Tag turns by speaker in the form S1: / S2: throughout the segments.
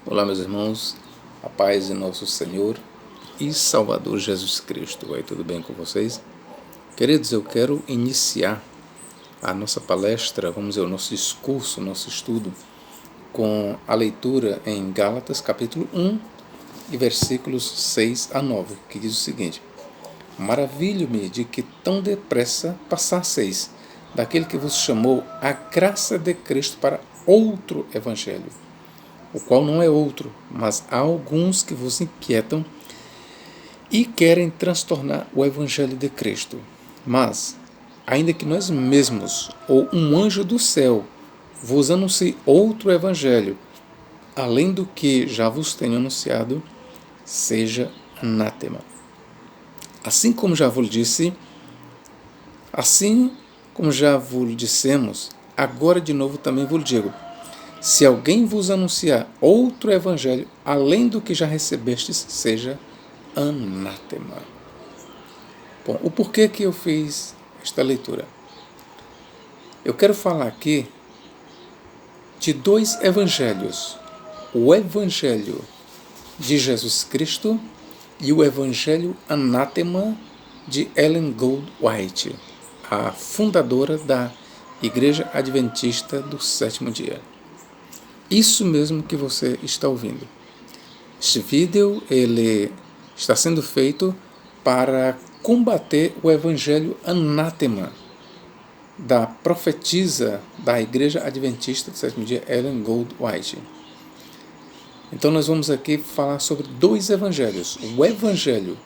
S1: Olá, meus irmãos, a paz de nosso Senhor e Salvador Jesus Cristo. Vai tudo bem com vocês? Queridos, eu quero iniciar a nossa palestra, vamos dizer, o nosso discurso, o nosso estudo, com a leitura em Gálatas, capítulo 1, e versículos 6 a 9, que diz o seguinte: Maravilho-me de que tão depressa passasseis daquele que vos chamou a graça de Cristo para outro evangelho, o qual não é outro, mas há alguns que vos inquietam e querem transtornar o evangelho de Cristo. Mas, ainda que nós mesmos, ou um anjo do céu, vos anuncie outro evangelho, além do que já vos tenho anunciado, seja anátema. Assim como já vos dissemos, agora de novo também vos digo: se alguém vos anunciar outro evangelho, além do que já recebestes, seja anátema. Bom, o porquê que eu fiz esta leitura? Eu quero falar aqui de dois evangelhos: o evangelho de Jesus Cristo e o evangelho anátema de Ellen Gold White, a fundadora da Igreja Adventista do Sétimo Dia. Isso mesmo que você está ouvindo. Este vídeo ele está sendo feito para combater o evangelho anátema da profetisa da Igreja Adventista do Sétimo Dia, Ellen Gold White. Então nós vamos aqui falar sobre dois evangelhos: o evangelho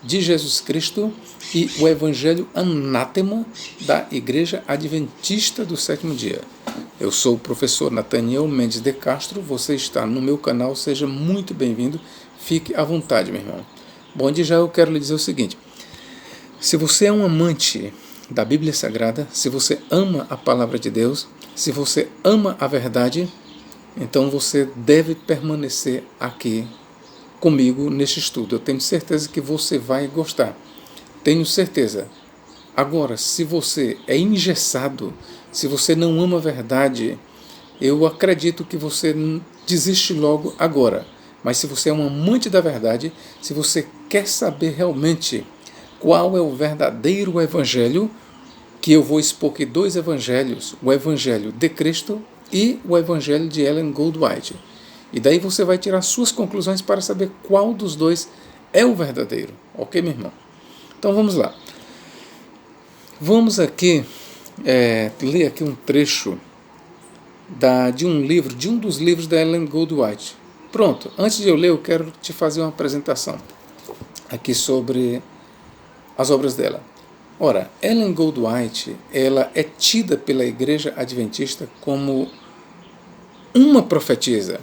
S1: de Jesus Cristo e o evangelho anátema da Igreja Adventista do Sétimo Dia. Eu sou o professor Nathaniel Mendes de Castro, você está no meu canal, seja muito bem-vindo, fique à vontade, meu irmão. Bom, de já eu quero lhe dizer o seguinte: se você é um amante da Bíblia Sagrada, se você ama a Palavra de Deus, se você ama a verdade, então você deve permanecer aqui comigo neste estudo. Eu tenho certeza que você vai gostar. Tenho certeza. Agora, se você é engessado, se você não ama a verdade, eu acredito que você desiste logo agora. Mas se você é um amante da verdade, se você quer saber realmente qual é o verdadeiro evangelho, que eu vou expor aqui dois evangelhos: o evangelho de Cristo e o evangelho de Ellen Gold White. E daí você vai tirar suas conclusões para saber qual dos dois é o verdadeiro. Ok, meu irmão? Então vamos lá. Vamos aqui ler aqui um trecho de um dos livros da Ellen Gold White. Pronto, antes de eu ler, eu quero te fazer uma apresentação aqui sobre as obras dela. Ora, Ellen Gold White, ela é tida pela Igreja Adventista como uma profetisa.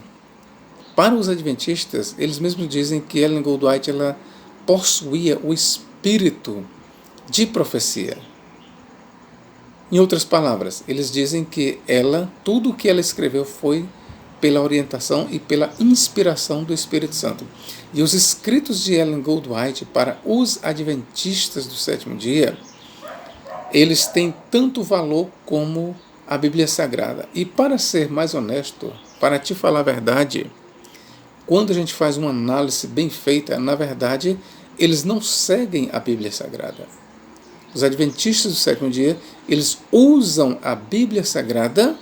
S1: Para os adventistas, eles mesmos dizem que Ellen Gold White ela possuía o espírito de profecia. Em outras palavras, eles dizem que tudo o que ela escreveu foi pela orientação e pela inspiração do Espírito Santo. E os escritos de Ellen Gold White para os adventistas do sétimo dia, eles têm tanto valor como a Bíblia Sagrada. E para ser mais honesto, para te falar a verdade, quando a gente faz uma análise bem feita, na verdade, eles não seguem a Bíblia Sagrada. Os adventistas do sétimo dia, eles usam a Bíblia Sagrada,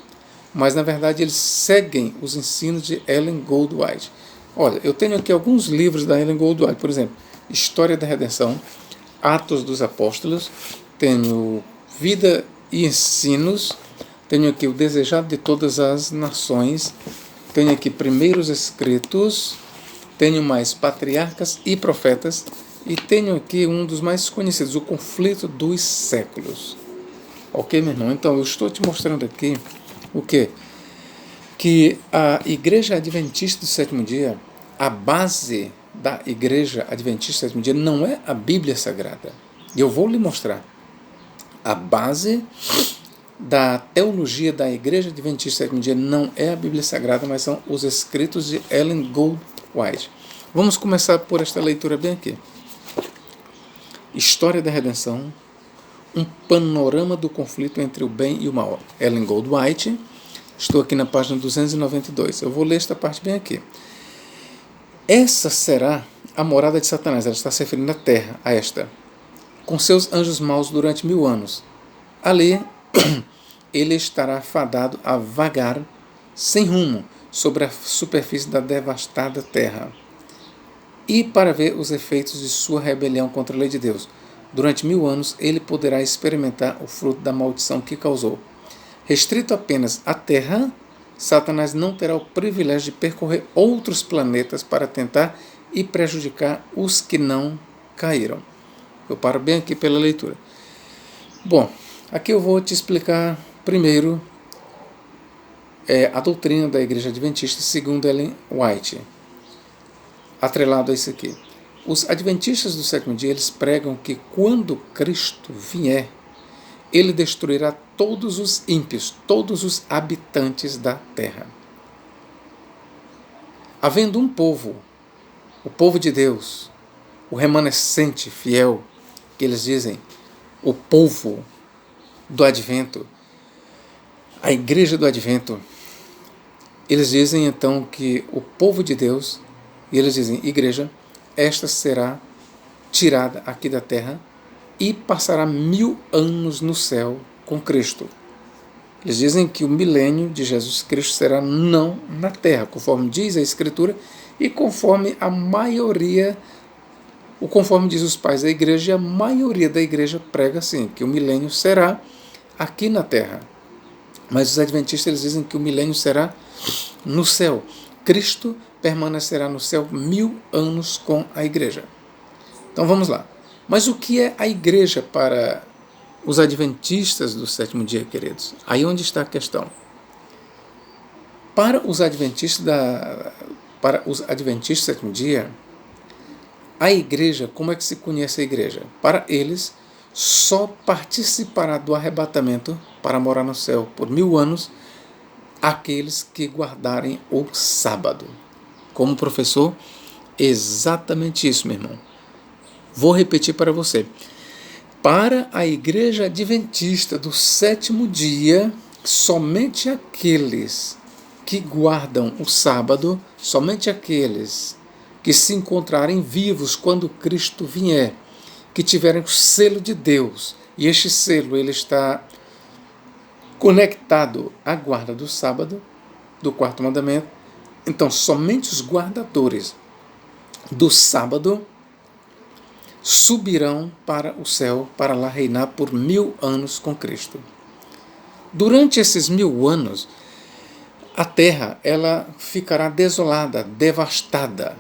S1: mas na verdade eles seguem os ensinos de Ellen Gold White. Olha, eu tenho aqui alguns livros da Ellen Gold White, por exemplo, História da Redenção, Atos dos Apóstolos, tenho Vida e Ensinos, tenho aqui O Desejado de Todas as Nações, tenho aqui Primeiros Escritos, tenho mais Patriarcas e Profetas, e tenho aqui um dos mais conhecidos, O Conflito dos Séculos. Ok, meu irmão? Então, eu estou te mostrando aqui o quê? Que a Igreja Adventista do Sétimo Dia, a base da Igreja Adventista do Sétimo Dia não é a Bíblia Sagrada. E eu vou lhe mostrar. A base da teologia da Igreja Adventista do Sétimo Dia não é a Bíblia Sagrada, mas são os escritos de Ellen Gold White. Vamos começar por esta leitura bem aqui. História da Redenção, um panorama do conflito entre o bem e o mal. Ellen Gold White, estou aqui na página 292. Eu vou ler esta parte bem aqui. Essa será a morada de Satanás. Ela está se referindo à terra, a esta, com seus anjos maus durante 1000 anos. Ali, ele estará fadado a vagar sem rumo sobre a superfície da devastada terra. E para ver os efeitos de sua rebelião contra a lei de Deus. Durante 1000 anos, ele poderá experimentar o fruto da maldição que causou. Restrito apenas à terra, Satanás não terá o privilégio de percorrer outros planetas para tentar e prejudicar os que não caíram. Eu paro bem aqui pela leitura. Bom, aqui eu vou te explicar primeiro a doutrina da Igreja Adventista segundo Ellen White. Atrelado a isso aqui. Os adventistas do sétimo dia, eles pregam que quando Cristo vier, ele destruirá todos os ímpios, todos os habitantes da terra. Havendo um povo, o povo de Deus, o remanescente fiel, que eles dizem, o povo do advento, a igreja do advento, eles dizem então que o povo de Deus, e eles dizem, igreja, esta será tirada aqui da terra e passará 1000 anos no céu com Cristo. Eles dizem que o milênio de Jesus Cristo será não na terra, conforme diz a Escritura e conforme a maioria, conforme diz os pais da igreja, a maioria da igreja prega assim, que o milênio será aqui na terra. Mas os adventistas eles dizem que o milênio será no céu. Cristo permanecerá no céu 1000 anos com a igreja. Então vamos lá. Mas o que é a igreja para os adventistas do sétimo dia, queridos? Aí onde está a questão. Para os adventistas do sétimo dia, a igreja, como é que se conhece a igreja? Para eles, só participará do arrebatamento para morar no céu por 1000 anos aqueles que guardarem o sábado. Como professor, exatamente isso, meu irmão. Vou repetir para você. Para a igreja adventista do sétimo dia, somente aqueles que guardam o sábado, somente aqueles que se encontrarem vivos quando Cristo vier, que tiverem o selo de Deus, e este selo ele está conectado à guarda do sábado, do quarto mandamento. Então, somente os guardadores do sábado subirão para o céu, para lá reinar por 1000 anos com Cristo. Durante esses 1000 anos, a terra ela ficará desolada, devastada.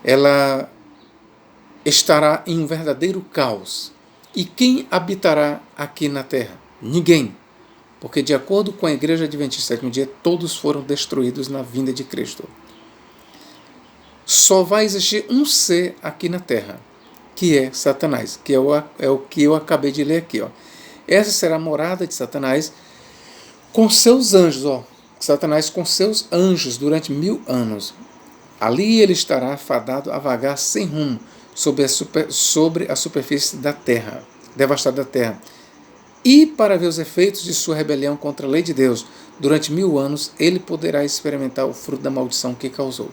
S1: Ela estará em um verdadeiro caos. E quem habitará aqui na terra? Ninguém. Porque, de acordo com a Igreja Adventista do sétimo dia, todos foram destruídos na vinda de Cristo. Só vai existir um ser aqui na terra, que é Satanás, que é o que eu acabei de ler aqui. Ó. Essa será a morada de Satanás com seus anjos. Ó. Satanás com seus anjos durante 1000 anos. Ali ele estará fadado a vagar sem rumo sobre a superfície da terra, devastada da terra. E para ver os efeitos de sua rebelião contra a lei de Deus, durante 1000 anos, ele poderá experimentar o fruto da maldição que causou.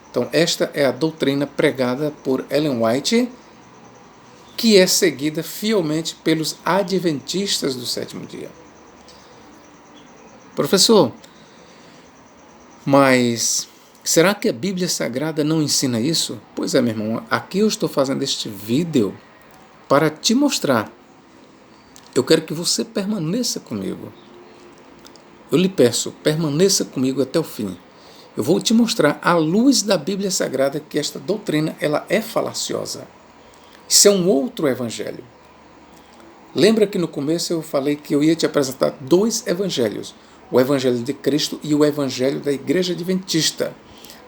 S1: Então, esta é a doutrina pregada por Ellen White, que é seguida fielmente pelos adventistas do sétimo dia. Professor, mas será que a Bíblia Sagrada não ensina isso? Pois é, meu irmão, aqui eu estou fazendo este vídeo para te mostrar. Eu quero que você permaneça comigo. Eu lhe peço, permaneça comigo até o fim. Eu vou te mostrar, à luz da Bíblia Sagrada, que esta doutrina ela é falaciosa. Isso é um outro evangelho. Lembra que no começo eu falei que eu ia te apresentar 2 evangelhos. O evangelho de Cristo e o evangelho da Igreja Adventista,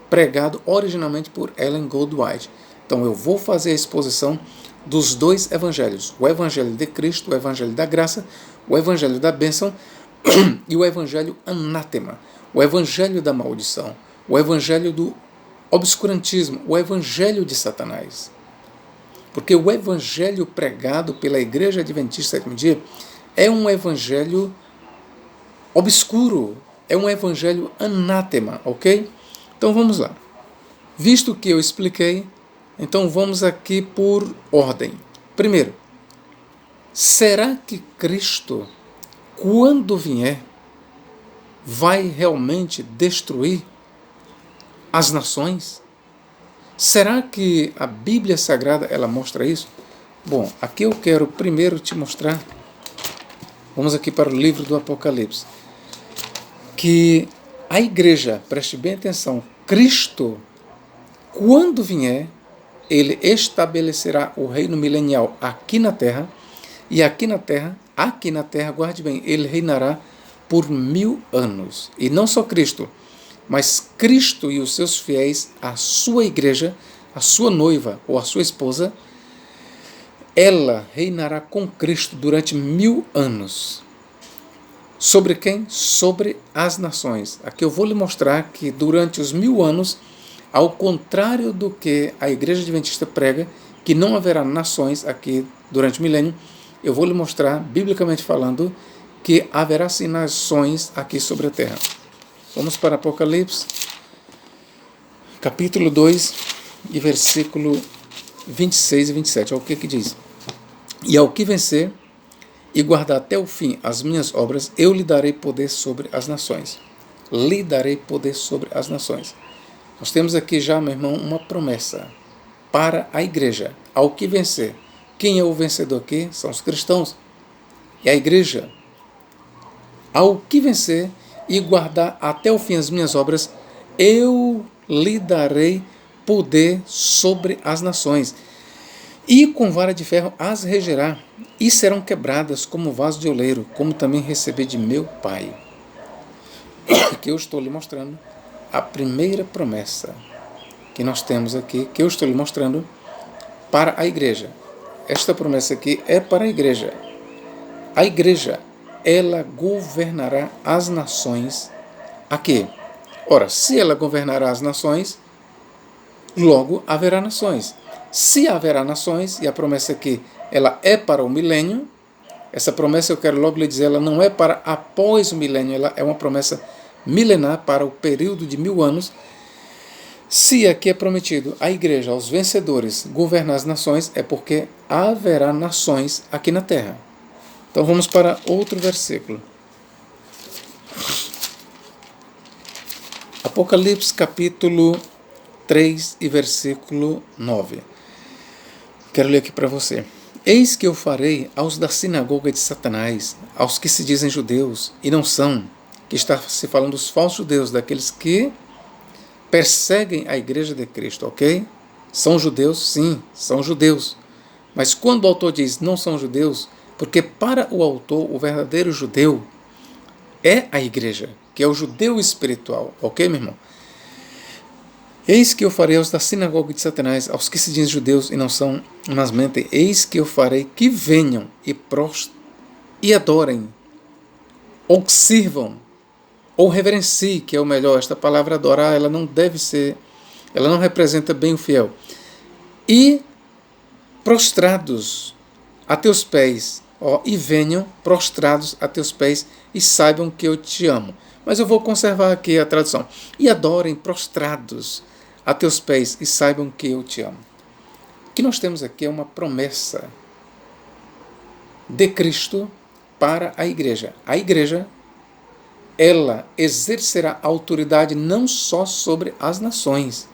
S1: pregado originalmente por Ellen Goldwhite. Então eu vou fazer a exposição dos 2 evangelhos, o evangelho de Cristo, o evangelho da graça, o evangelho da bênção e o evangelho anátema, o evangelho da maldição, o evangelho do obscurantismo, o evangelho de Satanás. Porque o evangelho pregado pela Igreja Adventista do sétimo dia é um evangelho obscuro, é um evangelho anátema, ok? Então vamos lá. Visto que eu expliquei, então vamos aqui por ordem. Primeiro, será que Cristo, quando vier, vai realmente destruir as nações? Será que a Bíblia Sagrada ela mostra isso? Bom, aqui eu quero primeiro te mostrar, vamos aqui para o livro do Apocalipse, que a igreja, preste bem atenção, Cristo, quando vier, ele estabelecerá o reino milenial aqui na terra, e aqui na terra, guarde bem, ele reinará por 1000 anos. E não só Cristo, mas Cristo e os seus fiéis, a sua igreja, a sua noiva ou a sua esposa, ela reinará com Cristo durante 1000 anos. Sobre quem? Sobre as nações. Aqui eu vou lhe mostrar que durante os 1000 anos, ao contrário do que a Igreja Adventista prega, que não haverá nações aqui durante o milênio, eu vou lhe mostrar, biblicamente falando, que haverá sim nações aqui sobre a terra. Vamos para Apocalipse, capítulo 2, e versículo 26 e 27. Olha o que diz. E ao que vencer e guardar até o fim as minhas obras, eu lhe darei poder sobre as nações. Lhe darei poder sobre as nações. Nós temos aqui já, meu irmão, uma promessa para a igreja. Ao que vencer. Quem é o vencedor aqui? São os cristãos. E a igreja. Ao que vencer e guardar até o fim as minhas obras, eu lhe darei poder sobre as nações. E com vara de ferro as regerá, e serão quebradas como vaso de oleiro, como também recebi de meu Pai. Que eu estou lhe mostrando a primeira promessa que nós temos aqui, que eu estou lhe mostrando para a igreja. Esta promessa aqui é para a igreja. A igreja, ela governará as nações aqui. Ora, se ela governará as nações, logo haverá nações. Se haverá nações, e a promessa aqui, ela é para o milênio, essa promessa eu quero logo lhe dizer, ela não é para após o milênio, ela é uma promessa milenar para o período de 1000 anos. Se aqui é prometido à igreja, aos vencedores, governar as nações, é porque haverá nações aqui na terra. Então vamos para outro versículo. Apocalipse capítulo 3 e versículo 9. Quero ler aqui para você. Eis que eu farei aos da sinagoga de Satanás, aos que se dizem judeus e não são, que está se falando dos falsos judeus, daqueles que perseguem a igreja de Cristo, ok? São judeus? Sim, são judeus. Mas quando o autor diz não são judeus, porque para o autor, o verdadeiro judeu é a igreja, que é o judeu espiritual, ok, meu irmão? Eis que eu farei aos da sinagoga de Satanás, aos que se dizem judeus e não são, mas mentem, eis que eu farei que venham e adorem, ou sirvam, ou reverenciem, que é o melhor. Esta palavra adorar, ela não deve ser, ela não representa bem o fiel. E prostrados a teus pés, e venham prostrados a teus pés e saibam que eu te amo. Mas eu vou conservar aqui a tradução. E adorem prostrados a teus pés e saibam que eu te amo. O que nós temos aqui é uma promessa de Cristo para a igreja. A igreja, ela exercerá autoridade não só sobre as nações,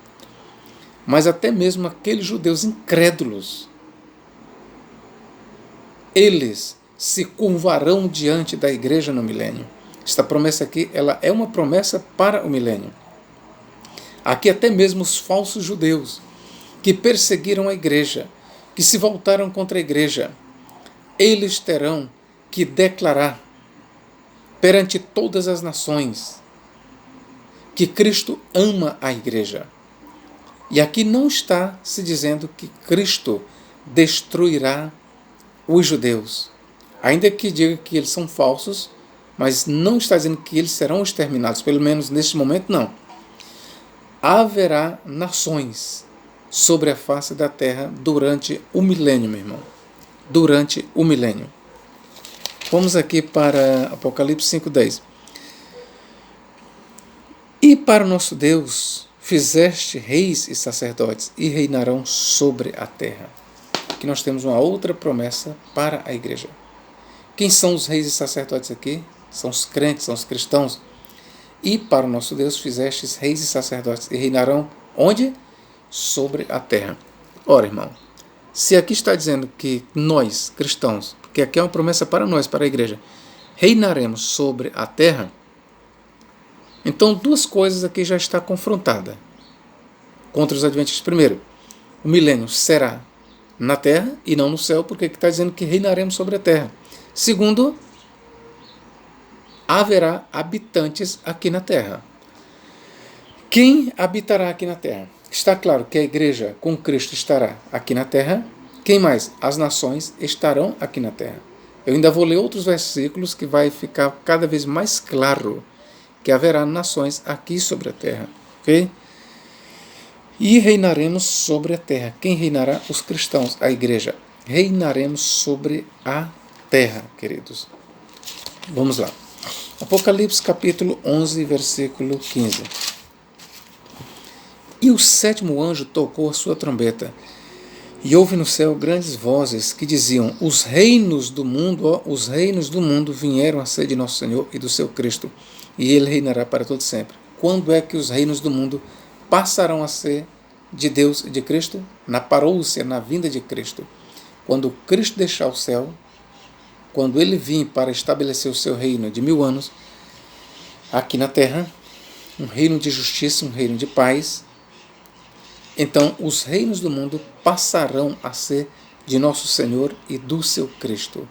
S1: mas até mesmo aqueles judeus incrédulos. Eles se curvarão diante da igreja no milênio. Esta promessa aqui, ela é uma promessa para o milênio. Aqui até mesmo os falsos judeus que perseguiram a igreja, que se voltaram contra a igreja, eles terão que declarar perante todas as nações que Cristo ama a igreja. E aqui não está se dizendo que Cristo destruirá os judeus, ainda que diga que eles são falsos, mas não está dizendo que eles serão exterminados, pelo menos neste momento não. Haverá nações sobre a face da terra durante o milênio, meu irmão. Durante o milênio. Vamos aqui para Apocalipse 5:10. E para o nosso Deus fizeste reis e sacerdotes e reinarão sobre a terra. Aqui nós temos uma outra promessa para a igreja. Quem são os reis e sacerdotes aqui? São os crentes, são os cristãos. E para o nosso Deus fizestes reis e sacerdotes e reinarão onde? Sobre a terra. Ora, irmão, se aqui está dizendo que nós, cristãos, porque aqui é uma promessa para nós, para a igreja, reinaremos sobre a terra, então duas coisas aqui já está confrontada contra os adventistas. Primeiro, o milênio será na terra e não no céu, porque aqui está dizendo que reinaremos sobre a terra. Segundo, haverá habitantes aqui na terra. Quem habitará aqui na terra? Está claro que a igreja com Cristo estará aqui na terra. Quem mais? As nações estarão aqui na terra. Eu ainda vou ler outros versículos que vai ficar cada vez mais claro que haverá nações aqui sobre a terra. Ok? E reinaremos sobre a terra. Quem reinará? Os cristãos, a igreja. Reinaremos sobre a terra, queridos. Vamos lá. Apocalipse capítulo 11, versículo 15. E o sétimo anjo tocou a sua trombeta, e houve no céu grandes vozes que diziam: os reinos do mundo vieram a ser de nosso Senhor e do seu Cristo, e ele reinará para todo sempre. Quando é que os reinos do mundo passarão a ser de Deus e de Cristo? Na parousia, na vinda de Cristo. Quando Cristo deixar o céu, quando ele vir para estabelecer o seu reino de 1000 anos, aqui na terra, um reino de justiça, um reino de paz, então os reinos do mundo passarão a ser de nosso Senhor e do seu Cristo,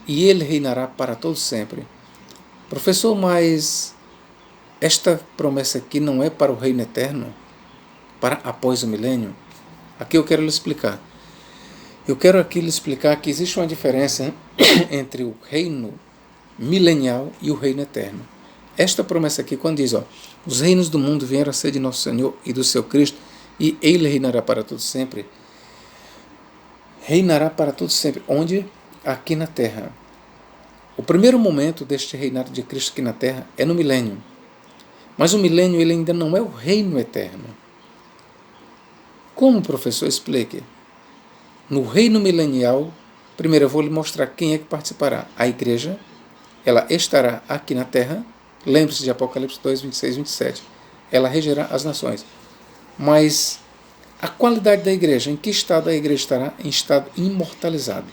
S1: e ele reinará para todo sempre. Professor, mas esta promessa aqui não é para o reino eterno, para após o milênio? Aqui eu quero lhe explicar. Eu quero aqui lhe explicar que existe uma diferença entre o reino milenial e o reino eterno. Esta promessa aqui, quando diz, os reinos do mundo vieram a ser de nosso Senhor e do seu Cristo, e ele reinará para todo sempre. Reinará para todo sempre. Onde? Aqui na terra. O primeiro momento deste reinado de Cristo aqui na terra é no milênio. Mas o milênio ele ainda não é o reino eterno. Como, professor? Explique. No reino milenial, primeiro eu vou lhe mostrar quem é que participará. A igreja, ela estará aqui na terra. Lembre-se de Apocalipse 2, 26 e 27. Ela regerá as nações. Mas a qualidade da igreja, em que estado a igreja estará? Em estado imortalizado.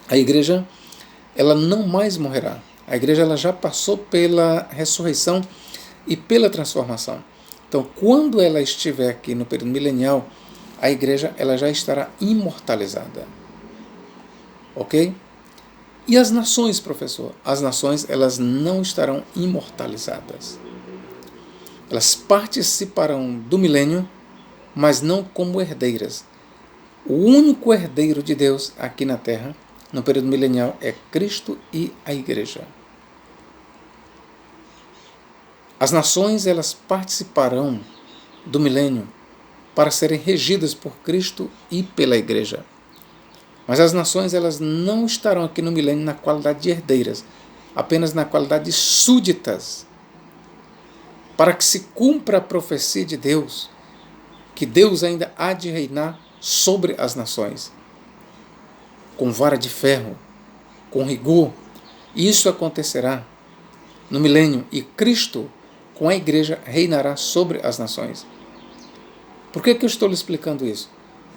S1: A igreja, ela não mais morrerá. A igreja ela já passou pela ressurreição e pela transformação. Então, quando ela estiver aqui no período milenial, a igreja ela já estará imortalizada. Ok? E as nações, professor? As nações elas não estarão imortalizadas. Elas participarão do milênio, mas não como herdeiras. O único herdeiro de Deus aqui na terra, no período milenial, é Cristo e a igreja. As nações elas participarão do milênio para serem regidas por Cristo e pela igreja. Mas as nações elas não estarão aqui no milênio na qualidade de herdeiras, apenas na qualidade de súditas, para que se cumpra a profecia de Deus, que Deus ainda há de reinar sobre as nações, com vara de ferro, com rigor. E isso acontecerá no milênio, e Cristo, com a igreja, reinará sobre as nações. Por que eu estou lhe explicando isso?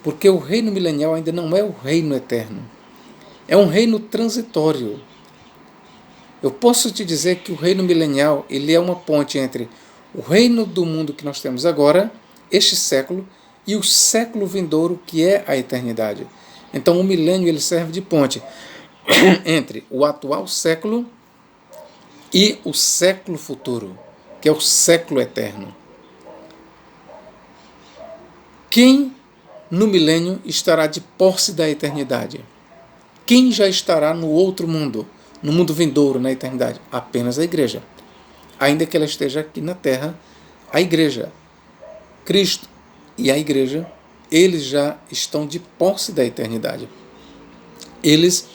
S1: Porque o reino milenial ainda não é o reino eterno. É um reino transitório. Eu posso te dizer que o reino milenial ele é uma ponte entre o reino do mundo que nós temos agora, este século, e o século vindouro, que é a eternidade. Então o milênio ele serve de ponte entre o atual século e o século futuro, que é o século eterno. Quem no milênio estará de posse da eternidade? Quem já estará no outro mundo, no mundo vindouro, na eternidade? Apenas a igreja. Ainda que ela esteja aqui na terra, a igreja, Cristo e a igreja, eles já estão de posse da eternidade. Eles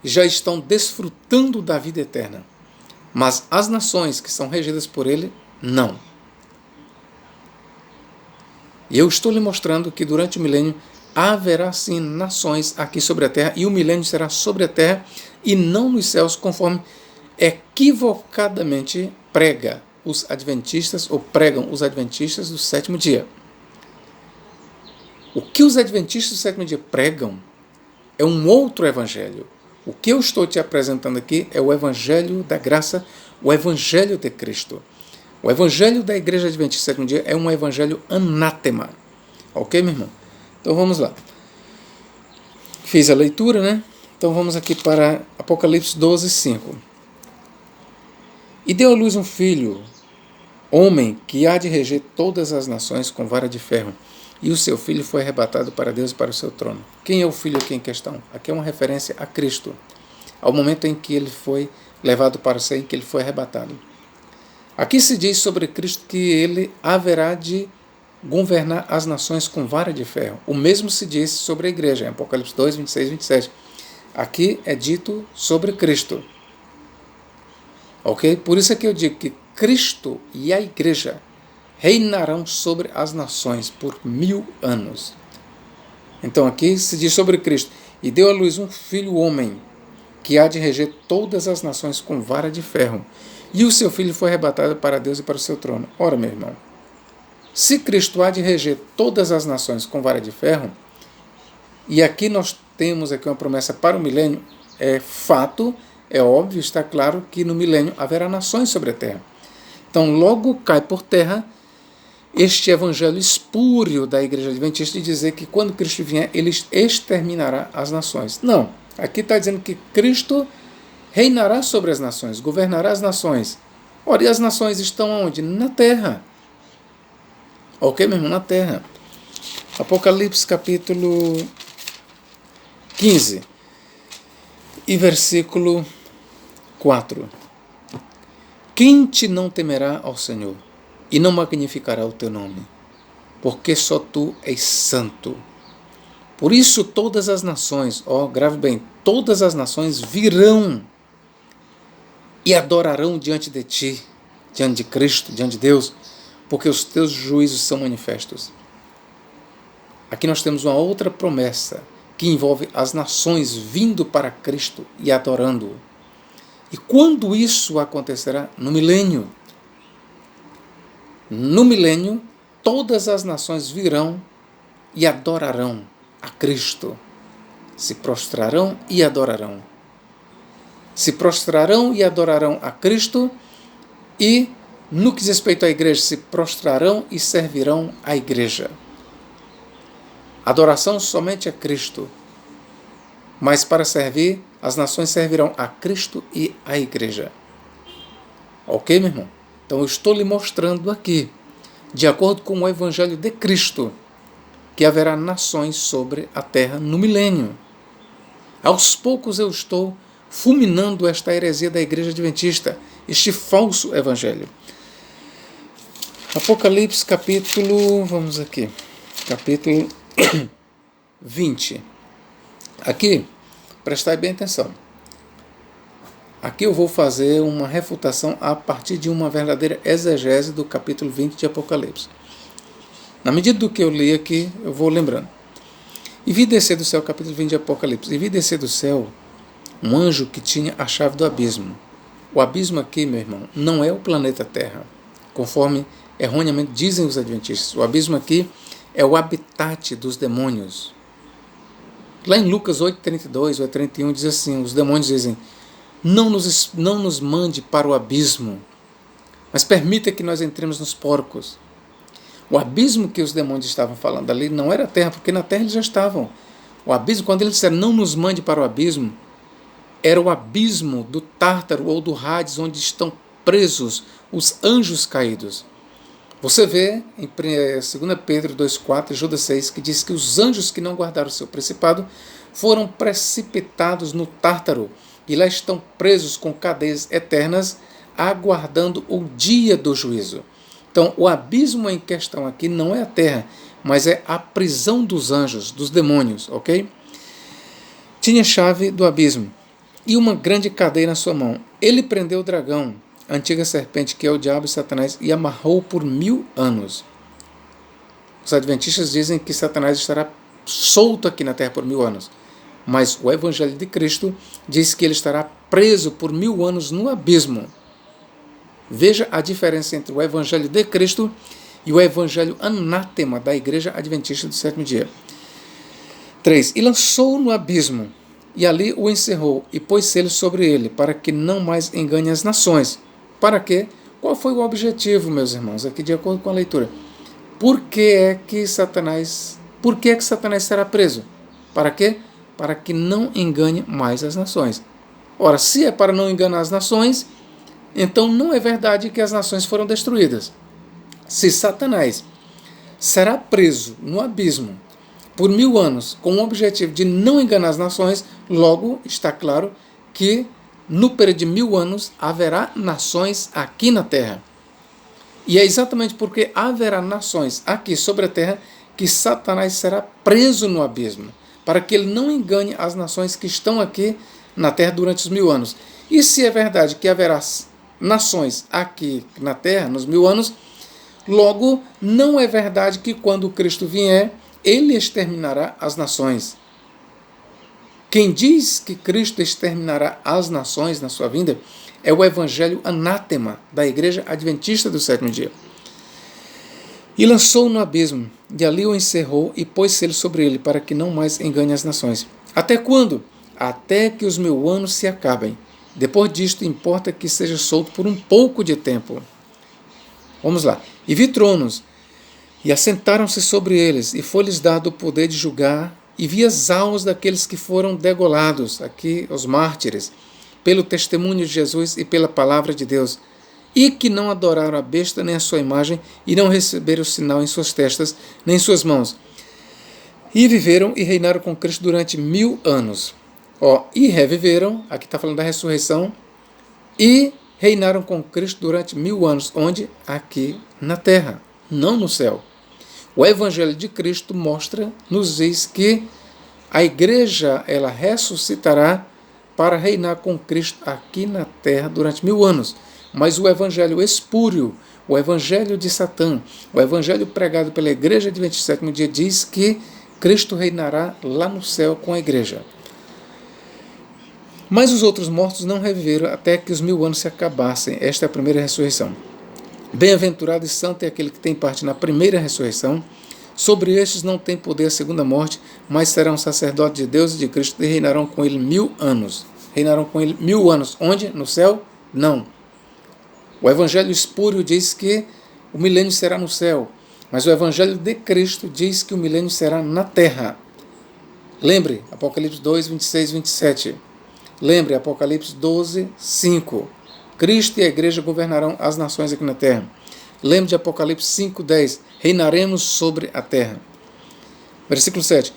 S1: já estão desfrutando da vida eterna. Mas as nações que são regidas por ele, não. E eu estou lhe mostrando que durante o milênio haverá sim nações aqui sobre a terra, e o milênio será sobre a terra e não nos céus, conforme equivocadamente prega os adventistas, ou pregam os adventistas do sétimo dia. O que os adventistas do sétimo dia pregam é um outro evangelho. O que eu estou te apresentando aqui é o evangelho da graça, o evangelho de Cristo. O evangelho da igreja adventista do sétimo dia é um evangelho anátema. Ok, meu irmão? Então vamos lá. Fiz a leitura, né? Então vamos aqui para Apocalipse 12, 5. E deu à luz um filho, homem, que há de reger todas as nações com vara de ferro. E o seu filho foi arrebatado para Deus e para o seu trono. Quem é o filho aqui em questão? Aqui é uma referência a Cristo, ao momento em que ele foi levado para o céu, em que ele foi arrebatado. Aqui se diz sobre Cristo que ele haverá de governar as nações com vara de ferro. O mesmo se diz sobre a igreja, em Apocalipse 2, 26 e 27. Aqui é dito sobre Cristo. Ok? Por isso é que eu digo que Cristo e a igreja reinarão sobre as nações por 1000 anos. Então aqui se diz sobre Cristo: e deu à luz um filho homem, que há de reger todas as nações com vara de ferro. E o seu filho foi arrebatado para Deus e para o seu trono. Ora, meu irmão, se Cristo há de reger todas as nações com vara de ferro, e aqui nós temos aqui uma promessa para o milênio, é fato, é óbvio, está claro que no milênio haverá nações sobre a terra. Então logo cai por terra este evangelho espúrio da igreja adventista de dizer que quando Cristo vier, ele exterminará as nações. Não, aqui está dizendo que Cristo reinará sobre as nações, governará as nações. Ora, e as nações estão onde? Na terra. Ok, meu irmão? Na terra. Apocalipse capítulo 15 e versículo 4. Quem te não temerá ao Senhor e não magnificará o teu nome? Porque só tu és santo. Por isso todas as nações, grave bem, todas as nações virão e adorarão diante de ti, diante de Cristo, diante de Deus, porque os teus juízos são manifestos. Aqui nós temos uma outra promessa que envolve as nações vindo para Cristo e adorando-o. E quando isso acontecerá? No milênio. No milênio, todas as nações virão e adorarão a Cristo. Se prostrarão e adorarão. Se prostrarão e adorarão a Cristo, e no que diz respeito à igreja, se prostrarão e servirão à igreja. Adoração somente a Cristo. Mas para servir, as nações servirão a Cristo e à igreja. Ok, meu irmão? Então eu estou lhe mostrando aqui, de acordo com o evangelho de Cristo, que haverá nações sobre a terra no milênio. Aos poucos eu estou fulminando esta heresia da igreja adventista, este falso evangelho. Apocalipse capítulo 20. Aqui, prestai bem atenção. Aqui eu vou fazer uma refutação a partir de uma verdadeira exegese do capítulo 20 de Apocalipse. Na medida do que eu li aqui, eu vou lembrando. E vi descer do céu, capítulo 20 de Apocalipse, e vi descer do céu um anjo que tinha a chave do abismo. O abismo aqui, meu irmão, não é o planeta Terra, conforme erroneamente dizem os adventistas. O abismo aqui é o habitat dos demônios. Lá em Lucas 8:32 ou 31 diz assim, os demônios dizem: não nos mande para o abismo, mas permita que nós entremos nos porcos. O abismo que os demônios estavam falando ali não era a terra, porque na terra eles já estavam. O abismo, quando eles disseram não nos mande para o abismo, era o abismo do Tártaro ou do Hades, onde estão presos os anjos caídos. Você vê em 2 Pedro 2,4 e Judas 6, que diz que os anjos que não guardaram o seu principado foram precipitados no Tártaro e lá estão presos com cadeias eternas, aguardando o dia do juízo. Então, o abismo em questão aqui não é a terra, mas é a prisão dos anjos, dos demônios, ok? Tinha chave do abismo e uma grande cadeia na sua mão. Ele prendeu o dragão, a antiga serpente, que é o diabo e Satanás, e amarrou por 1000 anos. Os adventistas dizem que Satanás estará solto aqui na terra por 1000 anos. Mas o Evangelho de Cristo diz que ele estará preso por 1000 anos no abismo. Veja a diferença entre o Evangelho de Cristo e o Evangelho anátema da Igreja Adventista do Sétimo Dia. 3. E lançou-o no abismo, e ali o encerrou, e pôs selos sobre ele, para que não mais engane as nações. Para quê? Qual foi o objetivo, meus irmãos, aqui de acordo com a leitura? Por que Satanás será preso? Para quê? Para que não engane mais as nações. Ora, se é para não enganar as nações, então não é verdade que as nações foram destruídas. Se Satanás será preso no abismo por 1000 anos com o objetivo de não enganar as nações, logo está claro que no período de 1000 anos haverá nações aqui na terra. E é exatamente porque haverá nações aqui sobre a terra que Satanás será preso no abismo, para que ele não engane as nações que estão aqui na terra durante os 1000 anos. E se é verdade que haverá nações aqui na terra nos 1000 anos, logo não é verdade que quando Cristo vier, ele exterminará as nações. Quem diz que Cristo exterminará as nações na sua vinda é o Evangelho anátema da Igreja Adventista do Sétimo Dia. E lançou-o no abismo, e ali o encerrou e pôs selo sobre ele, para que não mais engane as nações. Até quando? Até que os 1000 anos se acabem. Depois disto, importa que seja solto por um pouco de tempo. Vamos lá. E vi tronos, e assentaram-se sobre eles, e foi-lhes dado o poder de julgar, e vi as almas daqueles que foram degolados, aqui os mártires, pelo testemunho de Jesus e pela palavra de Deus, e que não adoraram a besta nem a sua imagem, e não receberam o sinal em suas testas, nem em suas mãos. E viveram e reinaram com Cristo durante 1000 anos. E reviveram, aqui está falando da ressurreição, e reinaram com Cristo durante 1000 anos. Onde? Aqui na terra, não no céu. O Evangelho de Cristo nos diz que a igreja ela ressuscitará para reinar com Cristo aqui na terra durante 1000 anos. Mas o evangelho espúrio, o evangelho de Satã, o evangelho pregado pela Igreja Adventista do Sétimo Dia diz que Cristo reinará lá no céu com a igreja. Mas os outros mortos não reviveram até que os 1000 anos se acabassem. Esta é a primeira ressurreição. Bem-aventurado e santo é aquele que tem parte na primeira ressurreição. Sobre estes não tem poder a segunda morte, mas serão sacerdotes de Deus e de Cristo e reinarão com ele 1000 anos. Reinarão com ele 1000 anos. Onde? No céu? Não. O evangelho espúrio diz que o milênio será no céu, mas o evangelho de Cristo diz que o milênio será na terra. Lembre, Apocalipse 2, 26 e 27. Lembre, Apocalipse 12, 5. Cristo e a igreja governarão as nações aqui na terra. Lembre de Apocalipse 5, 10. Reinaremos sobre a terra. Versículo 7.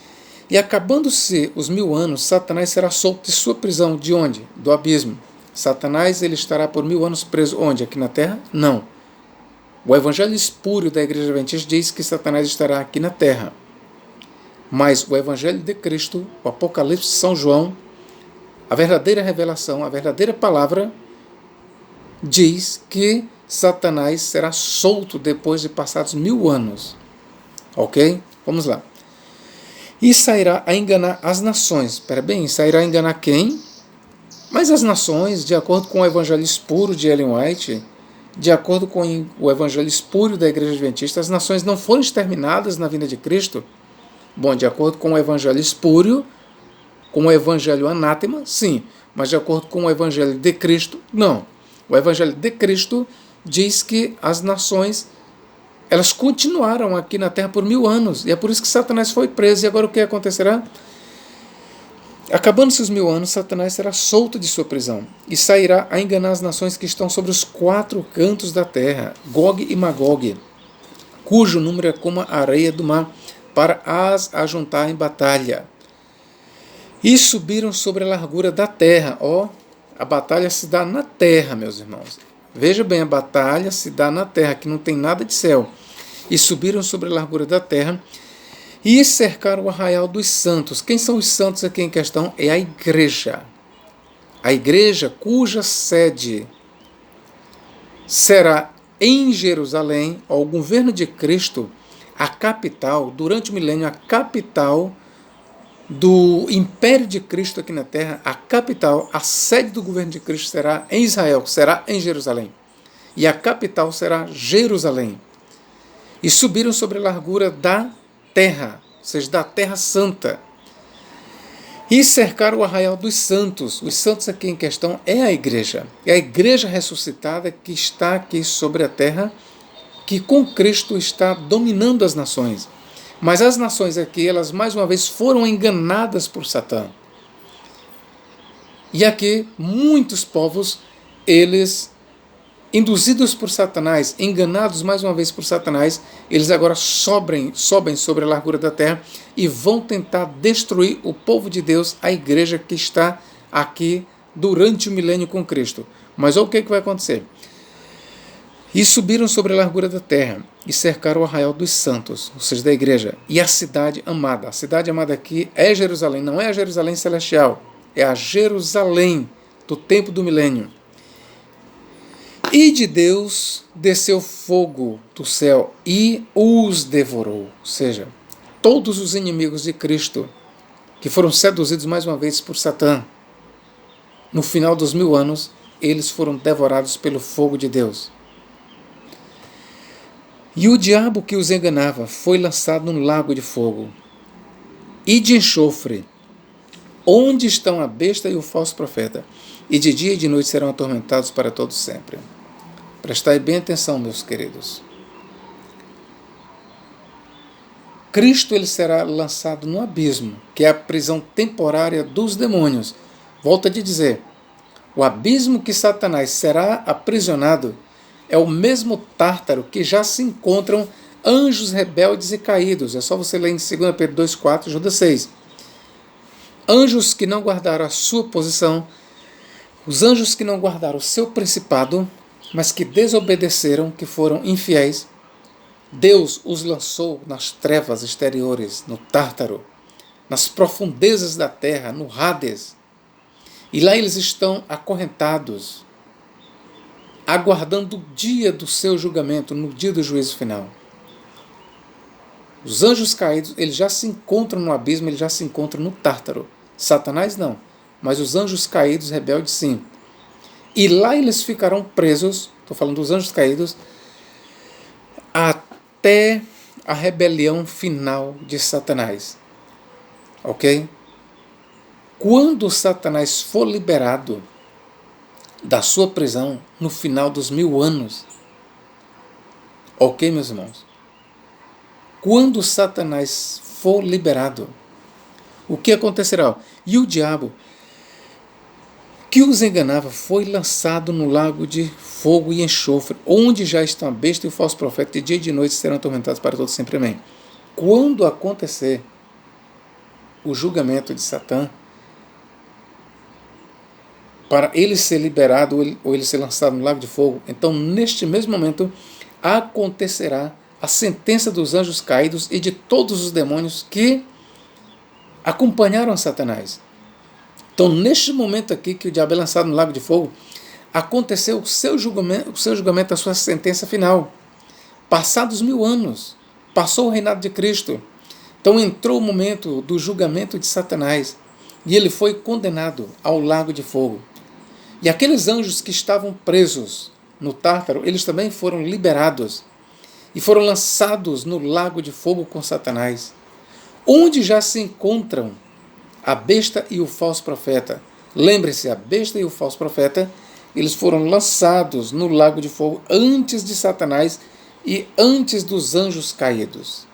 S1: E acabando-se os 1000 anos, Satanás será solto de sua prisão. De onde? Do abismo. Satanás ele estará por 1000 anos preso. Onde? Aqui na terra? Não. O evangelho espúrio da Igreja Adventista diz que Satanás estará aqui na terra. Mas o evangelho de Cristo, o Apocalipse de São João, a verdadeira revelação, a verdadeira palavra, diz que Satanás será solto depois de passados 1000 anos. Ok? Vamos lá. E sairá a enganar as nações. Espera bem, sairá a enganar quem? Mas as nações, de acordo com o evangelho espúrio de Ellen White, de acordo com o evangelho espúrio da Igreja Adventista, as nações não foram exterminadas na vinda de Cristo. Bom, de acordo com o evangelho espúrio, com o evangelho anátema, sim. Mas de acordo com o evangelho de Cristo, não. O evangelho de Cristo diz que as nações, elas continuaram aqui na terra por 1000 anos. E é por isso que Satanás foi preso. E agora o que acontecerá? Acabando-se os 1000 anos, Satanás será solto de sua prisão e sairá a enganar as nações que estão sobre os 4 cantos da terra, Gog e Magog, cujo número é como a areia do mar, para as ajuntar em batalha. E subiram sobre a largura da terra. A batalha se dá na terra, meus irmãos. Veja bem, a batalha se dá na terra, que não tem nada de céu. E subiram sobre a largura da terra e cercaram o arraial dos santos. Quem são os santos aqui em questão? É a igreja. A igreja cuja sede será em Jerusalém, o governo de Cristo, a capital, durante o milênio, a capital do Império de Cristo aqui na Terra, a capital, a sede do governo de Cristo será em Israel, será em Jerusalém. E a capital será Jerusalém. E subiram sobre a largura da terra, ou seja, da terra santa. E cercaram o arraial dos santos. Os santos aqui em questão é a igreja. É a igreja ressuscitada que está aqui sobre a terra, que com Cristo está dominando as nações. Mas as nações aqui, elas mais uma vez foram enganadas por Satã. E aqui, muitos povos, eles, induzidos por Satanás, enganados mais uma vez por Satanás, eles agora sobem sobre a largura da terra e vão tentar destruir o povo de Deus, a igreja que está aqui durante o milênio com Cristo. Mas olha o que vai acontecer. E subiram sobre a largura da terra e cercaram o arraial dos santos, ou seja, da igreja, e a cidade amada. A cidade amada aqui é Jerusalém, não é a Jerusalém celestial, é a Jerusalém do tempo do milênio. E de Deus desceu fogo do céu e os devorou. Ou seja, todos os inimigos de Cristo, que foram seduzidos mais uma vez por Satã, no final dos 1000 anos, eles foram devorados pelo fogo de Deus. E o diabo que os enganava foi lançado num lago de fogo e de enxofre, onde estão a besta e o falso profeta, e de dia e de noite serão atormentados para todo sempre. Prestai bem atenção, meus queridos. Cristo ele será lançado no abismo, que é a prisão temporária dos demônios. Volto a te dizer, o abismo que Satanás será aprisionado é o mesmo Tártaro que já se encontram anjos rebeldes e caídos. É só você ler em 2 Pedro 2,4, Judas 6. Anjos que não guardaram a sua posição, os anjos que não guardaram o seu principado, mas que desobedeceram, que foram infiéis, Deus os lançou nas trevas exteriores, no Tártaro, nas profundezas da terra, no Hades. E lá eles estão acorrentados, aguardando o dia do seu julgamento, no dia do juízo final. Os anjos caídos, eles já se encontram no abismo, eles já se encontram no Tártaro. Satanás não, mas os anjos caídos, rebeldes, sim. E lá eles ficarão presos, estou falando dos anjos caídos, até a rebelião final de Satanás. Ok? Quando Satanás for liberado da sua prisão no final dos 1000 anos. Ok, meus irmãos? Quando Satanás for liberado, o que acontecerá? E o diabo que os enganava foi lançado no lago de fogo e enxofre, onde já estão a besta e o falso profeta, de dia e de noite serão atormentados para todos sempre. Amém. Quando acontecer o julgamento de Satã, para ele ser liberado ou ele ser lançado no lago de fogo, então neste mesmo momento acontecerá a sentença dos anjos caídos e de todos os demônios que acompanharam Satanás. Então neste momento aqui que o diabo é lançado no lago de fogo, aconteceu o seu julgamento, a sua sentença final. Passados 1000 anos, passou o reinado de Cristo, então entrou o momento do julgamento de Satanás e ele foi condenado ao lago de fogo. E aqueles anjos que estavam presos no Tártaro, eles também foram liberados e foram lançados no lago de fogo com Satanás, onde já se encontram a besta e o falso profeta. Lembre-se, a besta e o falso profeta, eles foram lançados no lago de fogo antes de Satanás e antes dos anjos caídos.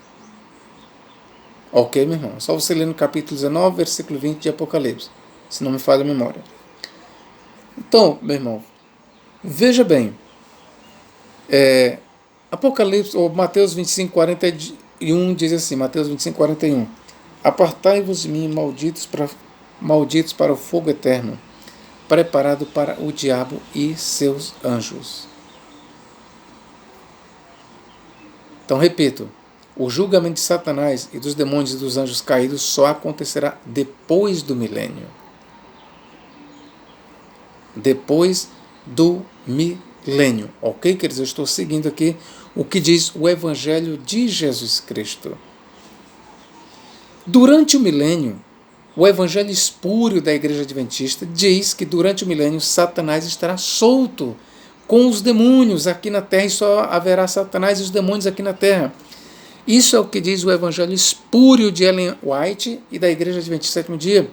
S1: Ok, meu irmão? Só você ler no capítulo 19, versículo 20 de Apocalipse, se não me falha a memória. Então, meu irmão, veja bem, Apocalipse, ou Mateus 25, 41 diz assim, Mateus 25, 41, apartai-vos de mim, malditos para o fogo eterno, preparado para o diabo e seus anjos. Então, repito, o julgamento de Satanás e dos demônios e dos anjos caídos só acontecerá depois do milênio. Depois do milênio. Ok, queridos? Eu estou seguindo aqui o que diz o Evangelho de Jesus Cristo. Durante o milênio, o Evangelho espúrio da Igreja Adventista diz que durante o milênio Satanás estará solto com os demônios aqui na Terra, e só haverá Satanás e os demônios aqui na Terra. Isso é o que diz o Evangelho espúrio de Ellen White e da Igreja Adventista Sétimo Dia.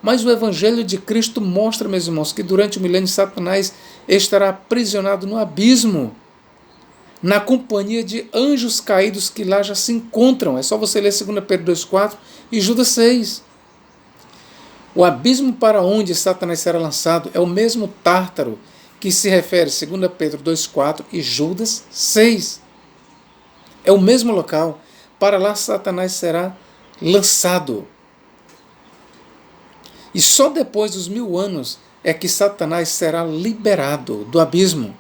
S1: Mas o Evangelho de Cristo mostra, meus irmãos, que durante o milênio Satanás estará aprisionado no abismo, na companhia de anjos caídos que lá já se encontram. É só você ler 2 Pedro 2,4 e Judas 6. O abismo para onde Satanás será lançado é o mesmo Tártaro que se refere 2 Pedro 2,4 e Judas 6. É o mesmo local. Para lá Satanás será lançado. E só depois dos 1000 anos é que Satanás será liberado do abismo.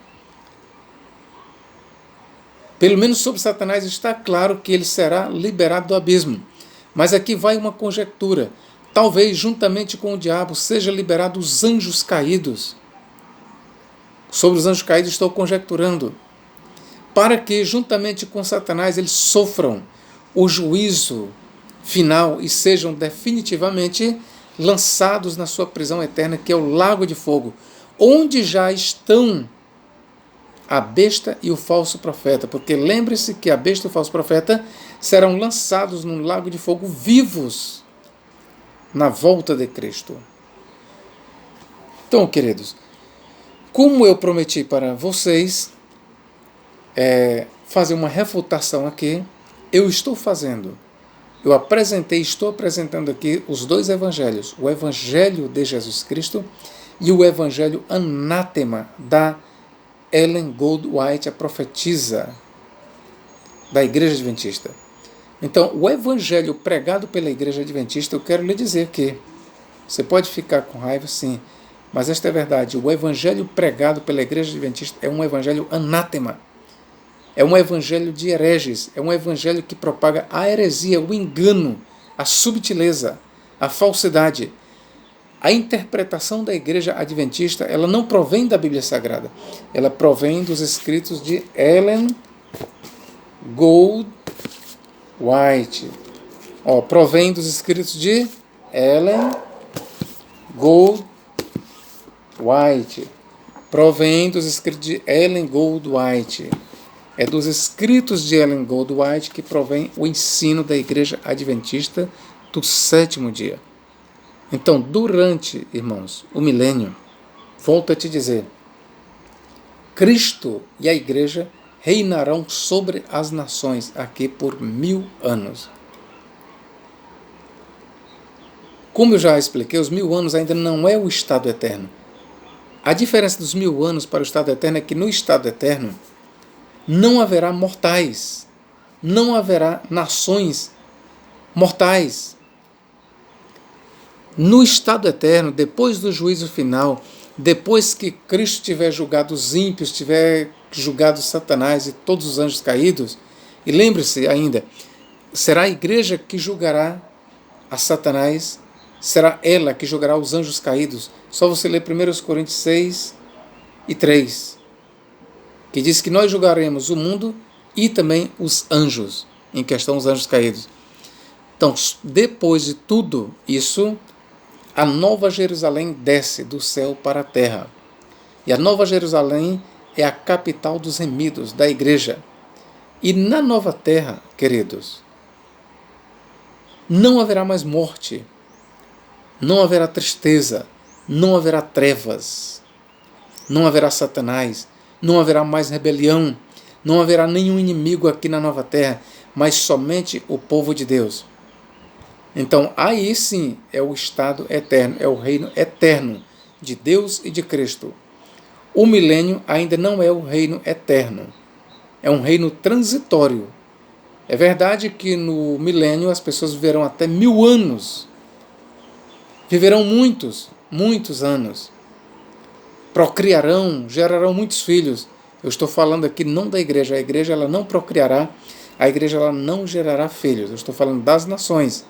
S1: Pelo menos sobre Satanás está claro que ele será liberado do abismo. Mas aqui vai uma conjectura. Talvez, juntamente com o diabo, seja liberado os anjos caídos. Sobre os anjos caídos estou conjecturando. Para que, juntamente com Satanás, eles sofram o juízo final e sejam definitivamente lançados na sua prisão eterna, que é o lago de fogo, onde já estão a besta e o falso profeta, porque lembre-se que a besta e o falso profeta serão lançados num lago de fogo vivos na volta de Cristo. Então, queridos, como eu prometi para vocês fazer uma refutação aqui, eu estou fazendo. Eu estou apresentando aqui os dois evangelhos, o Evangelho de Jesus Cristo e o Evangelho anátema da Ellen Goldwhite, a profetisa da Igreja Adventista. Então, o Evangelho pregado pela Igreja Adventista, eu quero lhe dizer que você pode ficar com raiva, sim, mas esta é a verdade. O Evangelho pregado pela Igreja Adventista é um Evangelho anátema. É um Evangelho de hereges. É um Evangelho que propaga a heresia, o engano, a subtileza, a falsidade. A interpretação da Igreja Adventista, ela não provém da Bíblia Sagrada. Ela provém dos escritos de Ellen Goldwhite. Provém dos escritos de Ellen Goldwhite. Provém dos escritos de Ellen Goldwhite. É dos escritos de Ellen Goldwhite que provém o ensino da Igreja Adventista do sétimo dia. Então, durante, irmãos, o milênio, volto a te dizer, Cristo e a Igreja reinarão sobre as nações aqui por 1000 anos. Como eu já expliquei, os 1000 anos ainda não é o estado eterno. A diferença dos 1000 anos para o estado eterno é que no estado eterno não haverá mortais, não haverá nações mortais. No estado eterno, depois do juízo final, depois que Cristo tiver julgado os ímpios, tiver julgado Satanás e todos os anjos caídos, e lembre-se ainda, será a igreja que julgará a Satanás, será ela que julgará os anjos caídos. Só você ler 1 Coríntios 6 e 3, que diz que nós julgaremos o mundo e também os anjos, em questão os anjos caídos. Então, depois de tudo isso, a Nova Jerusalém desce do céu para a terra. E a Nova Jerusalém é a capital dos remidos, da igreja. E na nova terra, queridos, não haverá mais morte, não haverá tristeza, não haverá trevas, não haverá Satanás, não haverá mais rebelião, não haverá nenhum inimigo aqui na nova terra, mas somente o povo de Deus. Então, aí sim é o estado eterno, é o reino eterno de Deus e de Cristo. O milênio ainda não é o reino eterno, é um reino transitório. É verdade que no milênio as pessoas viverão até 1000 anos, viverão muitos anos, procriarão, gerarão muitos filhos. Eu estou falando aqui não da igreja, a igreja ela não procriará, a igreja ela não gerará filhos, eu estou falando das nações.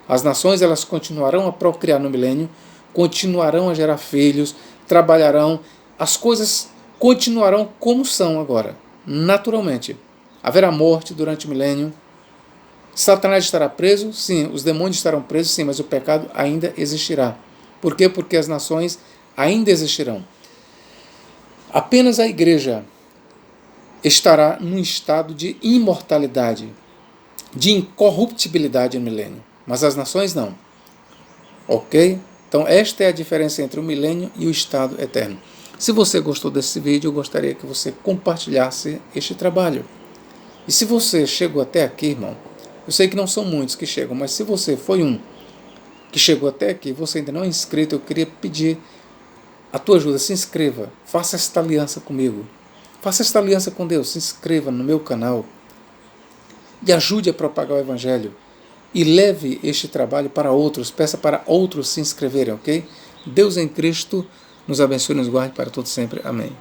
S1: As nações elas continuarão a procriar no milênio, continuarão a gerar filhos, trabalharão, as coisas continuarão como são agora, naturalmente. Haverá morte durante o milênio. Satanás estará preso? Sim. Os demônios estarão presos? Sim, mas o pecado ainda existirá. Por quê? Porque as nações ainda existirão. Apenas a igreja estará num estado de imortalidade, de incorruptibilidade no milênio, mas as nações não. Ok? Então esta é a diferença entre o milênio e o estado eterno. Se você gostou desse vídeo, eu gostaria que você compartilhasse este trabalho. E se você chegou até aqui, irmão, eu sei que não são muitos que chegam, mas se você foi um que chegou até aqui, você ainda não é inscrito, eu queria pedir a tua ajuda, se inscreva, faça esta aliança comigo, faça esta aliança com Deus, se inscreva no meu canal e ajude a propagar o Evangelho e leve este trabalho para outros, peça para outros se inscreverem, ok? Deus em Cristo nos abençoe e nos guarde para todo sempre. Amém.